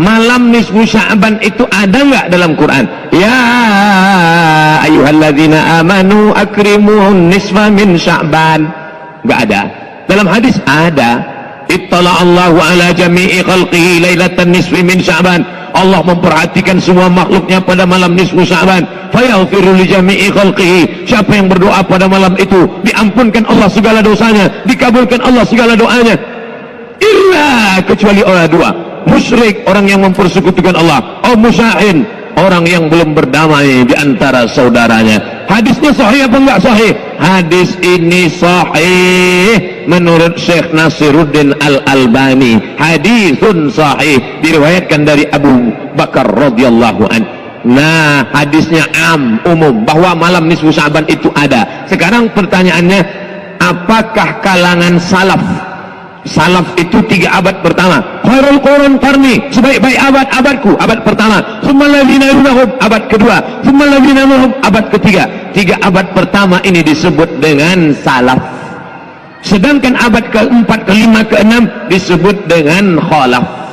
malam nisfu Sya'ban itu ada nggak dalam Quran? Ya ayyuhalladzina amanu akrimu nisfa min Sya'ban. Nggak ada. Dalam hadis ada. Ittala'allahu ala jami'i khalqihi lailatan nisfi min Sya'ban. Allah memperhatikan semua makhluknya pada malam nisfu Sya'ban. Fayaghfiru li jami'i khalqihi. Siapa yang berdoa pada malam itu, diampunkan Allah segala dosanya, dikabulkan Allah segala doanya. Illa, kecuali orang dua, musyrik, orang yang mempersekutukan Allah, atau musyahin, orang yang belum berdamai di antara saudaranya. Hadisnya sahih apa enggak sahih? Hadis ini sahih menurut Syekh Nasiruddin Al-Albani. Hadisun sahih, diriwayatkan dari Abu Bakar radhiyallahu an. Nah, hadisnya umum bahwa malam nisfu Sya'ban itu ada. Sekarang pertanyaannya, apakah kalangan salaf itu 3 abad pertama, khairul qurun qarni, sebaik-baik abadku, abad pertama, tsummal ladzina yalunahum, abad kedua, tsummal ladzina yalunahum, abad ketiga. 3 abad pertama ini disebut dengan salaf, sedangkan abad keempat, kelima, keenam disebut dengan khalaf.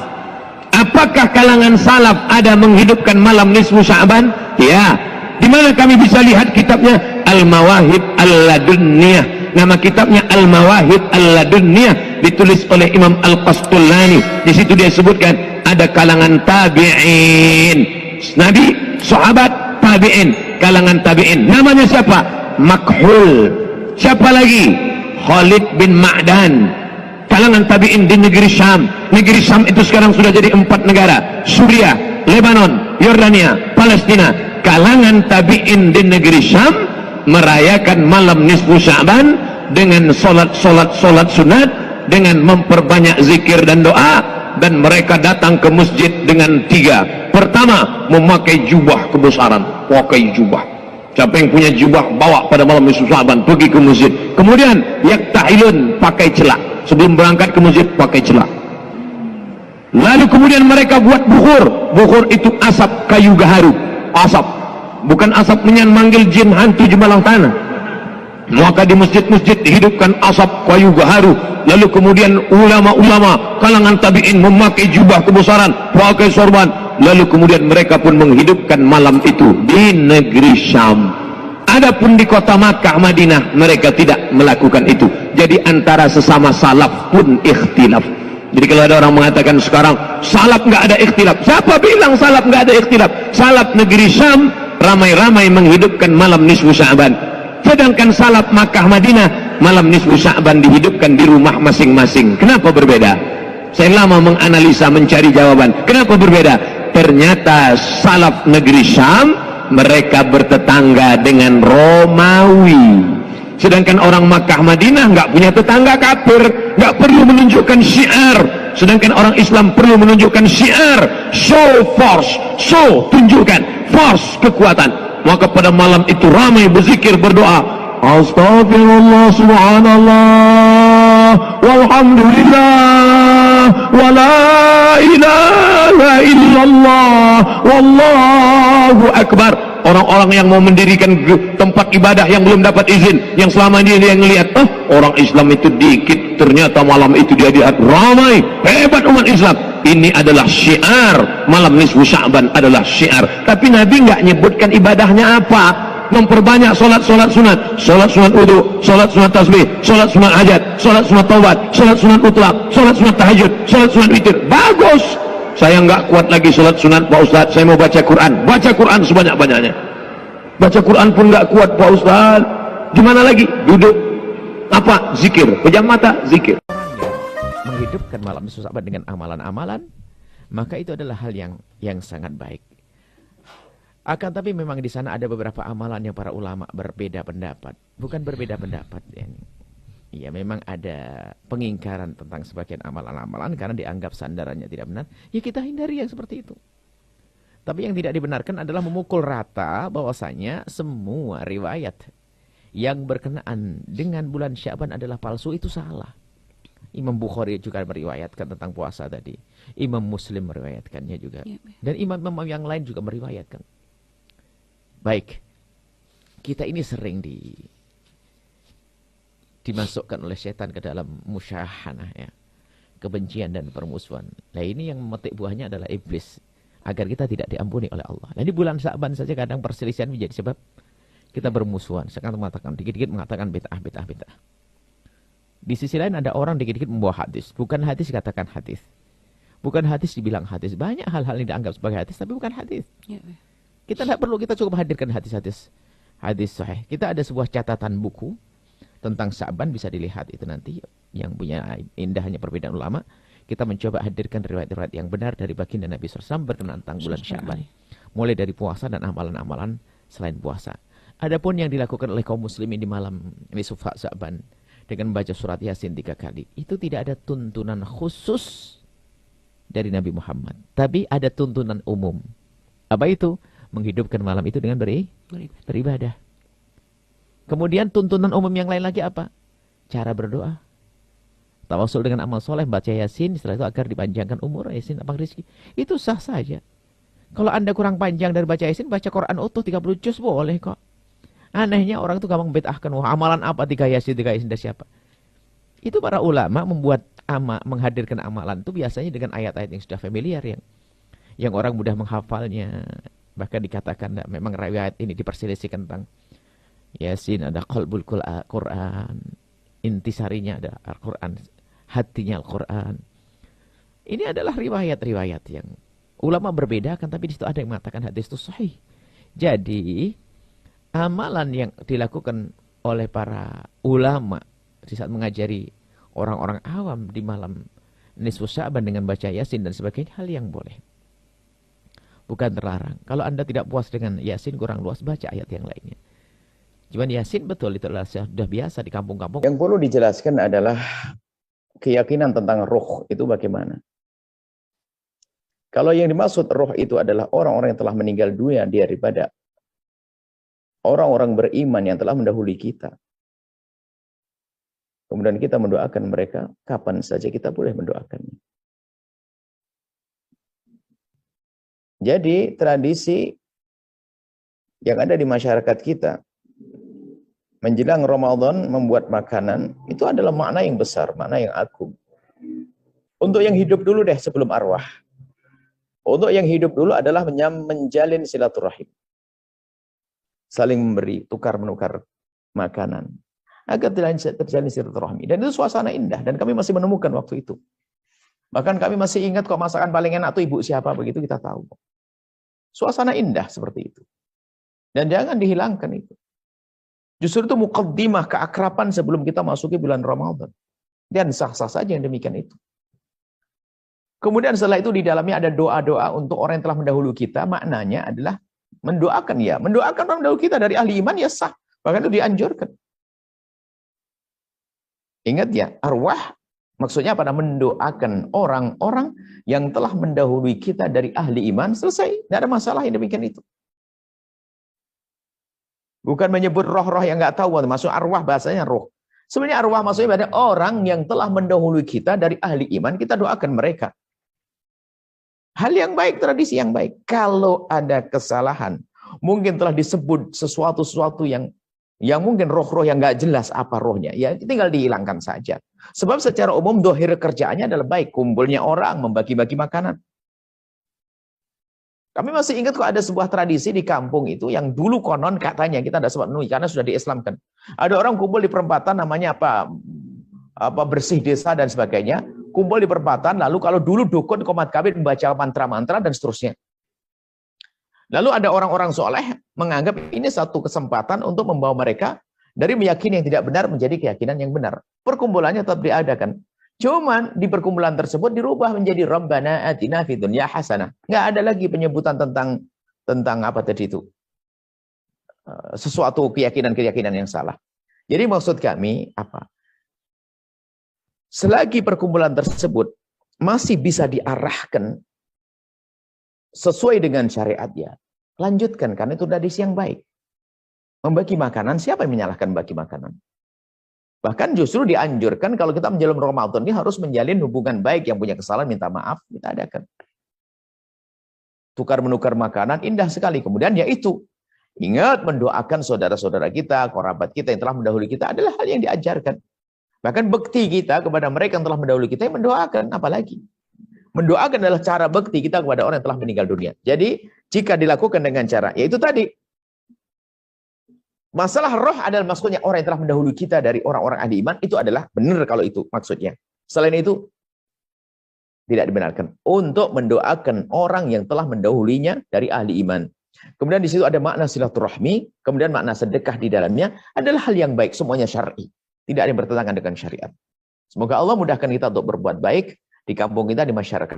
Apakah kalangan salaf ada menghidupkan malam nisfu Sya'ban? Ya. Di mana kami bisa lihat kitabnya? Al-Mawahib Al-Ladunniyah. Nama kitabnya Al-Mawahib Al-Ladunniyah, ditulis oleh Imam Al-Qastullani. Di situ dia sebutkan ada kalangan tabi'in, nabi, sahabat, tabi'in, kalangan tabi'in. Namanya siapa? Makhul. Siapa lagi? Khalid bin Ma'dan. Kalangan tabi'in di negeri Syam. Negeri Syam itu sekarang sudah jadi 4 negara: Suriah, Lebanon, Yordania, Palestina. Kalangan tabi'in di negeri Syam merayakan malam nisfu Sya'ban dengan solat sunat, dengan memperbanyak zikir dan doa, dan mereka datang ke masjid dengan 3. Pertama, memakai jubah kebesaran, pakai jubah. Siapa yang punya jubah bawa pada malam nisfu Sya'ban, pergi ke masjid. Kemudian yaktahilun, pakai celak. Sebelum berangkat ke masjid pakai celak. Lalu kemudian mereka buat bukhur. Bukhur itu asap kayu gaharu, asap, bukan asap menyan manggil jin hantu jemalang tanah. Maka di masjid-masjid dihidupkan asap kayu gaharu. Lalu kemudian ulama-ulama kalangan tabi'in memakai jubah kebesaran, pakai sorban. Lalu kemudian mereka pun menghidupkan malam itu di negeri Syam. Adapun di kota Makkah, Madinah, mereka tidak melakukan itu. Jadi antara sesama salaf pun ikhtilaf. Jadi kalau ada orang mengatakan sekarang salaf nggak ada ikhtilaf, siapa bilang salaf nggak ada ikhtilaf? Salaf negeri Syam ramai-ramai menghidupkan malam nisfu Sya'ban, sedangkan salaf Makkah, Madinah malam nisfu Sya'ban dihidupkan di rumah masing-masing. Kenapa berbeda? Saya lama menganalisa, mencari jawaban. Kenapa berbeda? Ternyata salaf negeri Syam mereka bertetangga dengan Romawi, sedangkan orang Makkah, Madinah nggak punya tetangga kafir, nggak perlu menunjukkan syiar. Sedangkan orang Islam perlu menunjukkan syiar, show force, show, tunjukkan force, kekuatan. Maka pada malam itu ramai berzikir, berdoa, astagfirullah, subhanallah, walhamdulillah, wala ilaha illallah, wallahu akbar. Orang-orang yang mau mendirikan tempat ibadah yang belum dapat izin, yang selama ini dia ngelihat, orang Islam itu dikit, ternyata malam itu dia lihat ramai, hebat umat Islam. Ini adalah syiar, malam nisfu Sya'ban adalah syiar. Tapi Nabi nggak nyebutkan ibadahnya apa. Memperbanyak solat sunat, solat sunat wudu, solat sunat tasbih, solat sunat hajat, solat sunat taubat, solat sunat mutlak, solat sunat tahajud, solat sunat witir. Bagus. Saya nggak kuat lagi sholat sunat Pak Ustadz, saya mau baca Quran. Baca Quran sebanyak-banyaknya. Baca Quran pun nggak kuat Pak Ustadz. Gimana lagi? Duduk. Apa? Zikir. Pejam mata, zikir. Menghidupkan malam nisfu Sya'ban dengan amalan-amalan, maka itu adalah hal yang sangat baik. Akan tapi memang di sana ada beberapa amalan yang para ulama berbeda pendapat. Bukan berbeda pendapat, ya memang ada pengingkaran tentang sebagian amalan-amalan karena dianggap sandarannya tidak benar. Ya kita hindari yang seperti itu. Tapi yang tidak dibenarkan adalah memukul rata bahwasanya semua riwayat yang berkenaan dengan bulan Sya'ban adalah palsu, itu salah. Imam Bukhari juga meriwayatkan tentang puasa tadi. Imam Muslim meriwayatkannya juga. Dan imam-imam yang lain juga meriwayatkan. Baik. Kita ini sering dimasukkan oleh setan ke dalam musyahanah, ya. kebencian dan permusuhan. Nah ini yang memetik buahnya adalah iblis. Agar kita tidak diampuni oleh Allah. Nah di bulan Sya'ban saja kadang perselisihan menjadi sebab kita bermusuhan. Sekarang mengatakan, dikit-dikit mengatakan bid'ah. Di sisi lain ada orang dikit-dikit membawa hadis. Bukan hadis katakan hadis. Bukan hadis dibilang hadis. Banyak hal-hal yang dianggap sebagai hadis tapi bukan hadis. Kita tidak perlu, kita cukup hadirkan hadis sahih. Kita ada sebuah catatan buku tentang Sya'ban, bisa dilihat itu nanti. Yang punya indahnya perbedaan ulama. Kita mencoba hadirkan riwayat-riwayat yang benar dari baginda Nabi SAW berkenaan tentang bulan Sya'ban. Mulai dari puasa dan amalan-amalan selain puasa. Adapun yang dilakukan oleh kaum muslimin di malam nisfu Sya'ban dengan membaca surat Yasin 3 kali, itu tidak ada tuntunan khusus dari Nabi Muhammad. Tapi ada tuntunan umum. Apa itu? Menghidupkan malam itu dengan beribadah. Kemudian tuntunan umum yang lain lagi apa? Cara berdoa. Tawasul dengan amal soleh, baca Yasin, setelah itu agar dipanjangkan umur, Yasin lapang rezeki. Itu sah saja. Kalau Anda kurang panjang dari baca Yasin, baca Quran utuh 30 juz boleh kok. Anehnya orang itu gampang bid'ahkan, wah amalan apa 3 Yasin dari siapa? Itu para ulama membuat menghadirkan amalan itu biasanya dengan ayat-ayat yang sudah familiar, yang orang mudah menghafalnya. Bahkan dikatakan memang riwayat ini diperselisihkan tentang Yasin ada qalbul Quran, intisarinya ada Al-Quran, hatinya Al-Quran. Ini adalah riwayat-riwayat yang ulama berbeda kan, tapi di situ ada yang mengatakan hadis itu sahih. Jadi amalan yang dilakukan oleh para ulama di saat mengajari orang-orang awam di malam nisfu Sya'ban dengan baca Yasin dan sebagainya, hal yang boleh. Bukan terlarang. Kalau Anda tidak puas dengan Yasin kurang luas, baca ayat yang lainnya. Cuman Yasin betul itu adalah sudah biasa di kampung-kampung. Yang perlu dijelaskan adalah keyakinan tentang roh itu bagaimana. Kalau yang dimaksud roh itu adalah orang-orang yang telah meninggal dunia daripada orang-orang beriman yang telah mendahului kita. Kemudian kita mendoakan mereka, kapan saja kita boleh mendoakannya. Jadi tradisi yang ada di masyarakat kita menjelang Ramadan membuat makanan itu adalah makna yang besar, makna yang agung. Untuk yang hidup dulu deh sebelum arwah. Untuk yang hidup dulu adalah menjalin silaturahim. Saling memberi, tukar-menukar makanan. Agar terjalin silaturahmi. Dan itu suasana indah. Dan kami masih menemukan waktu itu. Bahkan kami masih ingat kok masakan paling enak itu ibu siapa, begitu kita tahu. Suasana indah seperti itu. Dan jangan dihilangkan itu. Justru itu muqaddimah keakraban sebelum kita masuki bulan Ramadan. Dan sah-sah saja yang demikian itu. Kemudian setelah itu di dalamnya ada doa-doa untuk orang yang telah mendahului kita. Maknanya adalah mendoakan ya. Mendoakan orang mendahului kita dari ahli iman ya sah. Bahkan itu dianjurkan. Ingat ya, arwah maksudnya pada mendoakan orang-orang yang telah mendahului kita dari ahli iman. Selesai. Tidak ada masalah yang demikian itu. Bukan menyebut roh-roh yang nggak tahu. Maksud arwah bahasanya roh. Sebenarnya arwah maksudnya pada orang yang telah mendahului kita dari ahli iman. Kita doakan mereka. Hal yang baik, tradisi yang baik. Kalau ada kesalahan, mungkin telah disebut sesuatu yang mungkin roh-roh yang nggak jelas apa rohnya. Ya tinggal dihilangkan saja. Sebab secara umum dohir kerjaannya adalah baik. Kumpulnya orang, membagi-bagi makanan. Kami masih ingat kok ada sebuah tradisi di kampung itu yang dulu konon katanya kita tidak sempat menemui karena sudah diislamkan. Ada orang kumpul di perempatan namanya apa bersih desa dan sebagainya. Kumpul di perempatan lalu kalau dulu dukun komat kabir membaca mantra-mantra dan seterusnya. Lalu ada orang-orang soleh menganggap ini satu kesempatan untuk membawa mereka dari meyakini yang tidak benar menjadi keyakinan yang benar. Perkumpulannya tetap diadakan. Cuman di perkumpulan tersebut dirubah menjadi Rabbana atina fid dunya hasanah. Nggak ada lagi penyebutan tentang apa tadi itu. Sesuatu keyakinan-keyakinan yang salah. Jadi maksud kami apa? Selagi perkumpulan tersebut masih bisa diarahkan sesuai dengan syariatnya, lanjutkan karena itu tradisi yang baik. Membagi makanan, siapa yang menyalahkan bagi makanan? Bahkan justru dianjurkan kalau kita menjalin Ramadan ini harus menjalin hubungan baik, yang punya kesalahan minta maaf, kita adakan. Tukar-menukar makanan indah sekali. Kemudian yaitu ingat mendoakan saudara-saudara kita, kerabat kita yang telah mendahului kita adalah hal yang diajarkan. Bahkan bekti kita kepada mereka yang telah mendahului kita, yang mendoakan, apalagi. Mendoakan adalah cara bekti kita kepada orang yang telah meninggal dunia. Jadi, jika dilakukan dengan cara, yaitu tadi, masalah roh adalah maksudnya orang yang telah mendahului kita dari orang-orang ahli iman, itu adalah benar kalau itu maksudnya. Selain itu, tidak dibenarkan untuk mendoakan orang yang telah mendahulinya dari ahli iman. Kemudian di situ ada makna silaturahmi, kemudian makna sedekah di dalamnya adalah hal yang baik, semuanya syar'i. Tidak ada yang bertentangan dengan syariat. Semoga Allah mudahkan kita untuk berbuat baik di kampung kita, di masyarakat.